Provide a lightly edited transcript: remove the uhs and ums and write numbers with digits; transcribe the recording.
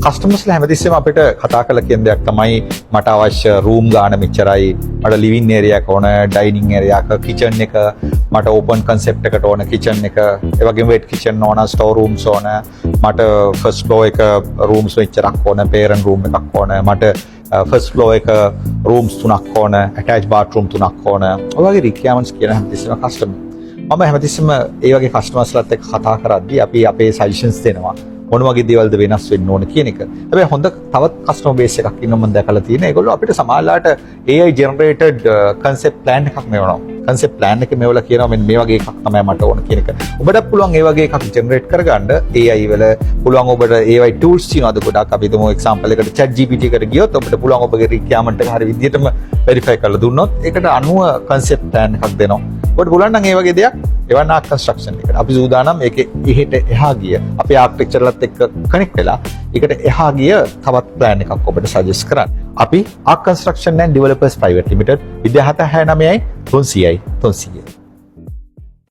කස්ටමර්ස්ලා හැමතිස්සෙම අපිට කතා කරලා කියන දෙයක් තමයි මට අවශ්‍ය රූම් ගාන මෙච්චරයි, මට ලිවිං ඒරියා එක ඕන, ඩයිනිං ඒරියා එක, කිචන් එක, මට ඕපන් කන්සෙප්ට් එකට ඕන කිචන් එක, ඒ වගේම වෙට් කිචන් ඕන, ස්ටෝර් රූම්ස් ඕන, මට ෆස්ට් ෆ්ලෝර් එක රූම්ස් මෙච්චරක් ඕන, පේරන්ට් රූම් එකක් ඕන, මට ෆස්ට් ෆ්ලෝර් එක රූම්ස් 3ක් ඕන, ඇටච් බාත්රූම් 3ක් ඕන. ඔය වගේ රික්වයර්මන්ට්ස් කියන හැමතිස්සෙම කස්ටමර් මම හැමතිස්සෙම ඒ වගේ කස්ටමර්ස්ලාත් එක්ක කතා කරද්දී අපි අපේ සජෙෂන්ස් දෙනවා. මොන වගේ දේවල්ද වෙනස් වෙන්න ඕන කියන එක. හැබැයි හොඳ තවත් කස්ටමර් බේස් එකක් ඉන්නවා මම දැකලා තියෙනවා. ඒගොල්ලෝ අපිට සමාජලාට AI generated concept plan එකක් මෙවනවා. concept plan එක මෙවලා කියනවා මෙන්න මේ වගේ එකක් තමයි මට ඕන කියන එක. ඔබට පුළුවන් ඒ වගේ එකක් generate කරගන්න AI වල පුළුවන් ඔබට AI tools තියෙනවාද ගොඩක්. අපි හිතමු example එකට ChatGPT එකට ගියොත් ඔබට පුළුවන් ඔබගේ requirement එක හරි විදිහටම verify කරලා දුන්නොත් ඒකට අනුව concept plan එකක් දෙනවා. ඔබට පුළුවන් නම් ඒ වගේ දෙයක් එවන්න කන්ස්ට්‍රක්ෂන් එකට. අපි සූදානම් ඒකේ එහෙට එහා ගිය අපේ ආර්කිටෙක්චර්ලත් එක්ක කනෙක්ට් වෙලා ඒකට එහා ගිය තවත් ප්ලෑන් එකක් ඔබට සජෙස්ට් කරන්න. අපි ආර්ක් කන්ස්ට්‍රක්ෂන් ඇන්ඩ් ඩෙවලොපර්ස් ප්‍රයිවට් ලිමිටඩ් 2769 300